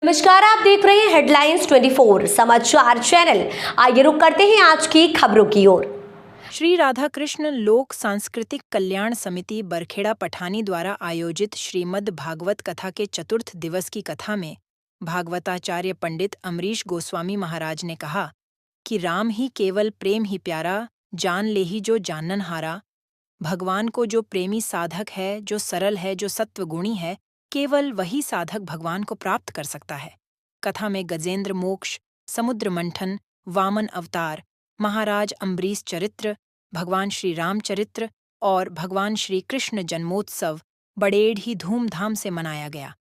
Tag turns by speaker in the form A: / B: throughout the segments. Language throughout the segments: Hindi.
A: नमस्कार, आप देख रहे हैं हेडलाइंस 24 समाचार चैनल। आइए रुक करते हैं आज की खबरों की ओर।
B: श्री राधा कृष्ण लोक सांस्कृतिक कल्याण समिति बरखेड़ा पठानी द्वारा आयोजित श्रीमद् भागवत कथा के चतुर्थ दिवस की कथा में भागवताचार्य पंडित अमरीश गोस्वामी महाराज ने कहा कि राम ही केवल प्रेम ही प्यारा, जान ले ही जो जानन हारा। भगवान को जो प्रेमी साधक है, जो सरल है, जो सत्वगुणी है, केवल वही साधक भगवान को प्राप्त कर सकता है। कथा में गजेंद्र मोक्ष, समुद्र मंथन, वामन अवतार, महाराज अम्बरीश चरित्र, भगवान श्री राम चरित्र और भगवान श्री कृष्ण जन्मोत्सव बड़ेड़ ही धूमधाम से मनाया गया।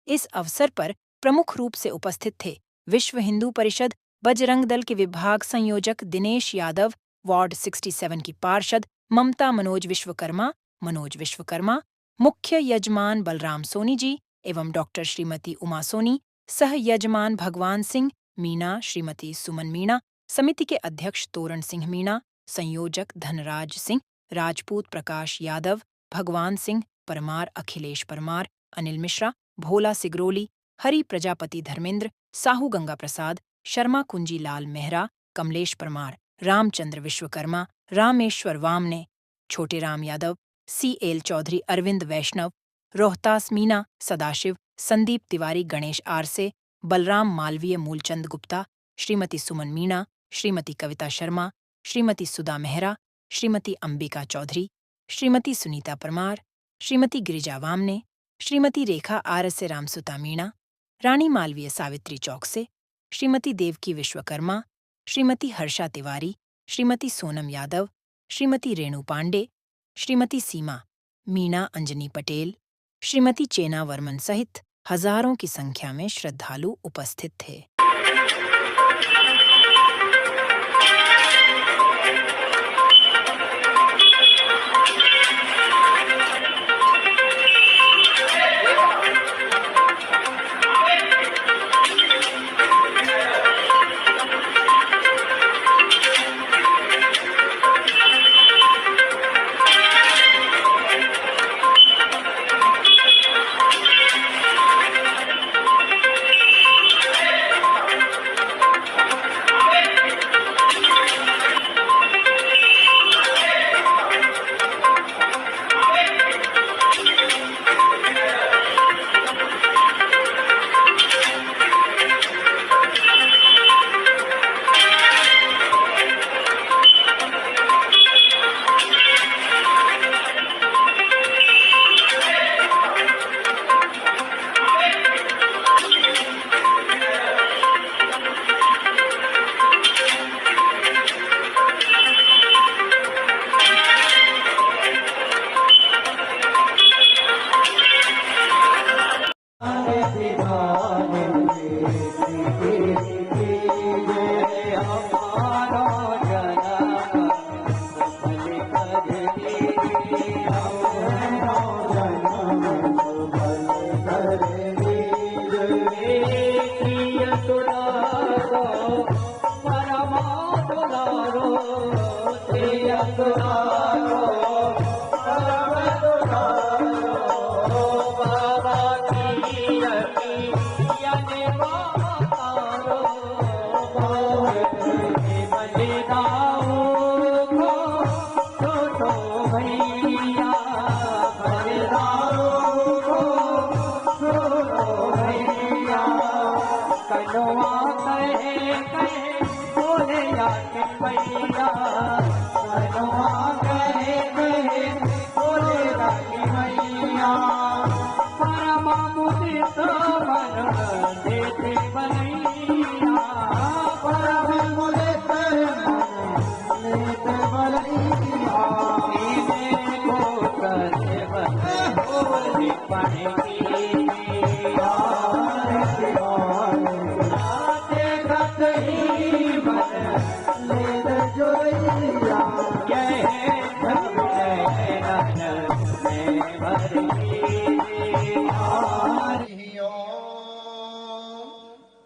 B: इस अवसर पर प्रमुख रूप से उपस्थित थे विश्व हिंदू परिषद बजरंग दल के विभाग संयोजक दिनेश यादव, वार्ड 67 की पार्षद ममता मनोज विश्वकर्मा, मुख्य यजमान बलराम सोनी जी एवं डॉक्टर श्रीमती उमा सोनी, सह यजमान भगवान सिंह मीणा, श्रीमती सुमन मीणा, समिति के अध्यक्ष तोरण सिंह मीणा, संयोजक धनराज सिंह, राजपूत प्रकाश यादव, भगवान सिंह परमार, अखिलेश परमार, अनिल मिश्रा, भोला सिगरोली, हरि प्रजापति धर्मेंद्र, साहू गंगा प्रसाद, शर्मा कुंजी लाल मेहरा, कमलेश परमार, रामचंद्र विश्वकर्मा, रामेश्वर वामने, छोटे राम यादव, CL चौधरी, अरविंद वैष्णव, रोहतास मीना, सदाशिव, संदीप तिवारी, गणेश आरसे, बलराम मालवीय, मूलचंद गुप्ता, श्रीमती सुमन मीणा, श्रीमती कविता शर्मा, श्रीमती सुधा मेहरा, श्रीमती अंबिका चौधरी, श्रीमती सुनीता परमार, श्रीमती गिरिजा वामने, श्रीमती रेखा आरसे, रामसुता मीणा, रानी मालवीय सावित्री चौक से, श्रीमती देवकी विश्वकर्मा, श्रीमती हर्षा तिवारी, श्रीमती सोनम यादव, श्रीमती रेणु पांडे, श्रीमती सीमा मीणा, अंजनी पटेल, श्रीमती चेना वर्मन सहित हजारों की संख्या में श्रद्धालु उपस्थित थे।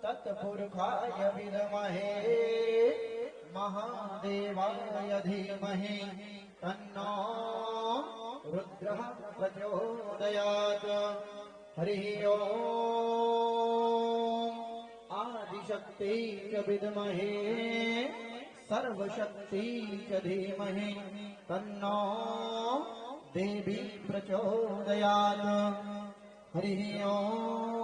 C: तत्पुरुषाय विद्महे महादेवाय धीमहि तन्नो रुद्रः प्रचोदयात्। हरि ओम। शक्ति च विद्महे सर्वशक्ति च धीमहि तन्नो देवी प्रचोदयात्। हरि ओम।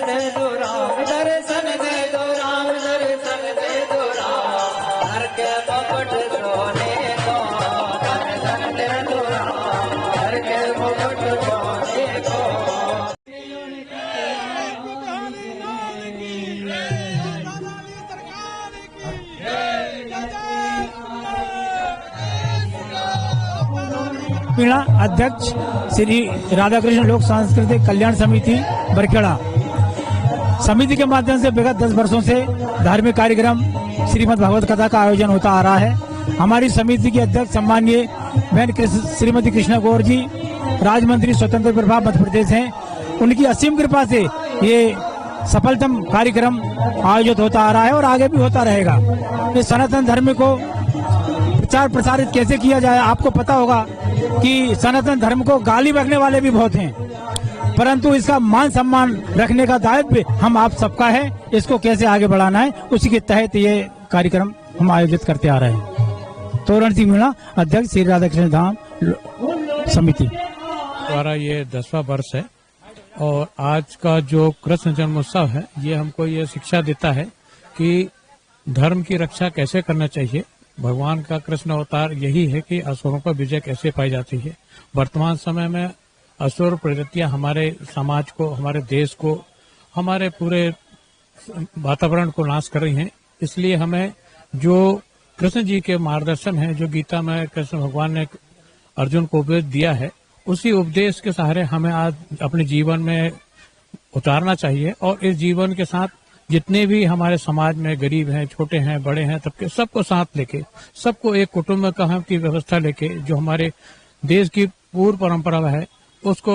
D: दे दो राम दर्शन दे दो राम दर्शन दे दो राम हर के मुकुट सोने को दर्शन दे दो राम हर के मुकुट सोने को।
E: पीड़ा अध्यक्ष श्री राधाकृष्ण लोक सांस्कृतिक कल्याण समिति बरखेड़ा समिति के माध्यम से विगत 10 वर्षों से धार्मिक कार्यक्रम श्रीमद् भागवत कथा का आयोजन होता आ रहा है। हमारी समिति के अध्यक्ष सम्माननीय बहन श्रीमती कृष्णा गौर जी राज्य मंत्री स्वतंत्र प्रभार मध्य प्रदेश हैं। उनकी असीम कृपा से ये सफलतम कार्यक्रम आयोजित होता आ रहा है और आगे भी होता रहेगा। इस सनातन धर्म को प्रचार प्रसारित कैसे किया जाए, आपको पता होगा कि सनातन धर्म को गाली बकने वाले भी बहुत हैं, परंतु इसका मान सम्मान रखने का दायित्व हम आप सबका है। इसको कैसे आगे बढ़ाना है, उसी के तहत ये कार्यक्रम हम आयोजित करते आ रहे हैं। तोरण सिंह मीणा, अध्यक्ष श्री राधाकृष्ण धाम समिति
F: द्वारा ये 10वां वर्ष है और आज का जो कृष्ण जन्मोत्सव है ये हमको ये शिक्षा देता है कि धर्म की रक्षा कैसे करना चाहिए। भगवान का कृष्ण अवतार यही है कि असुरों पर विजय कैसे पाई जाती है। वर्तमान समय में असुर प्रवृत्तियां हमारे समाज को, हमारे देश को, हमारे पूरे वातावरण को नाश कर रही हैं। इसलिए हमें जो कृष्ण जी के मार्गदर्शन है, जो गीता में कृष्ण भगवान ने अर्जुन को उपदेश दिया है, उसी उपदेश के सहारे हमें आज अपने जीवन में उतारना चाहिए और इस जीवन के साथ जितने भी हमारे समाज में गरीब हैं, छोटे हैं, बड़े हैं, तबके सबको साथ लेके, सबको एक कुटुंब की व्यवस्था लेके जो हमारे देश की पूर्व परंपरा है उसको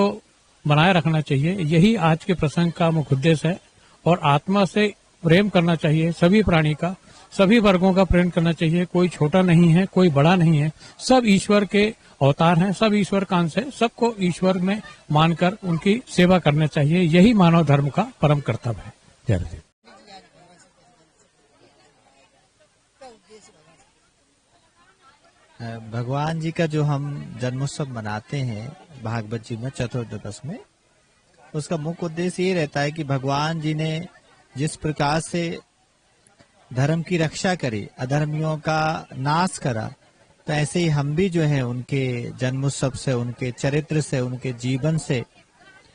F: बनाए रखना चाहिए। यही आज के प्रसंग का मुख्य उद्देश्य है और आत्मा से प्रेम करना चाहिए। सभी प्राणी का, सभी वर्गों का प्रेम करना चाहिए। कोई छोटा नहीं है, कोई बड़ा नहीं है, सब ईश्वर के अवतार हैं, सब ईश्वर का अंश है। सबको ईश्वर में मानकर उनकी सेवा करना चाहिए। यही मानव धर्म का परम कर्तव्य है। जय।
G: भगवान जी का जो हम जन्मोत्सव मनाते हैं भागवत जी में चतुर्दश में, उसका मुख्य उद्देश्य ये रहता है कि भगवान जी ने जिस प्रकार से धर्म की रक्षा करी, अधर्मियों का नाश करा, तो ऐसे ही हम भी जो है उनके जन्मोत्सव से, उनके चरित्र से, उनके जीवन से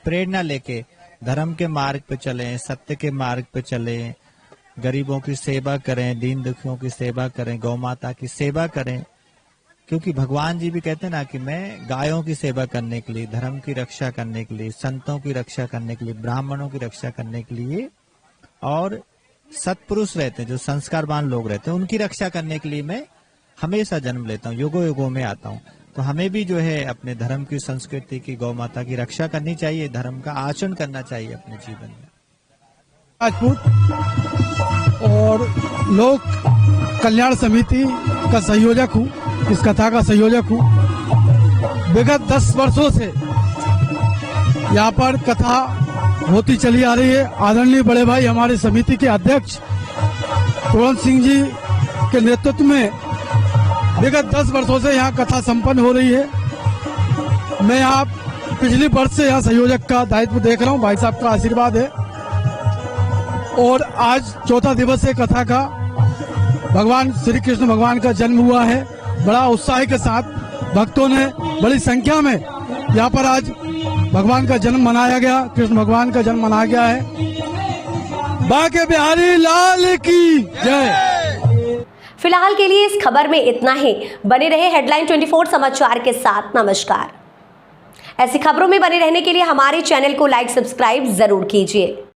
G: प्रेरणा लेके धर्म के मार्ग पे चलें, सत्य के मार्ग पे चलें, गरीबों की सेवा करें, दीन दुखियों की सेवा करें, गौ माता की सेवा करें। क्योंकि भगवान जी भी कहते हैं ना कि मैं गायों की सेवा करने के लिए, धर्म की रक्षा करने के लिए, संतों की रक्षा करने के लिए, ब्राह्मणों की रक्षा करने के लिए और सत्पुरुष रहते हैं, जो संस्कारवान लोग रहते हैं, उनकी रक्षा करने के लिए मैं हमेशा जन्म लेता हूँ, युगों युगों में आता हूँ। तो हमें भी जो है अपने धर्म की, संस्कृति की, गौ माता की रक्षा करनी चाहिए, धर्म का आचरण करना चाहिए अपने जीवन में।
E: राजपूत और लोक कल्याण समिति का संयोजक हूँ, इस कथा का संयोजक हूँ। विगत 10 वर्षों से यहाँ पर कथा होती चली आ रही है। आदरणीय बड़े भाई हमारे समिति के अध्यक्ष तोरण सिंह जी के नेतृत्व में विगत 10 वर्षों से यहाँ कथा संपन्न हो रही है। मैं यहाँ पिछले वर्ष से यहाँ संयोजक का दायित्व देख रहा हूँ, भाई साहब का आशीर्वाद है। और आज चौथा दिवस है कथा का। भगवान श्री कृष्ण भगवान का जन्म हुआ है, बड़ा उत्साह के साथ भक्तों ने बड़ी संख्या में यहाँ पर आज भगवान का जन्म मनाया गया, कृष्ण भगवान का जन्म मनाया गया है। बांके बिहारी लाल की जय।
A: फिलहाल के लिए इस खबर में इतना ही। बने रहे हेडलाइन 24 समाचार के साथ। नमस्कार। ऐसी खबरों में बने रहने के लिए हमारे चैनल को लाइक, सब्सक्राइब जरूर कीजिए।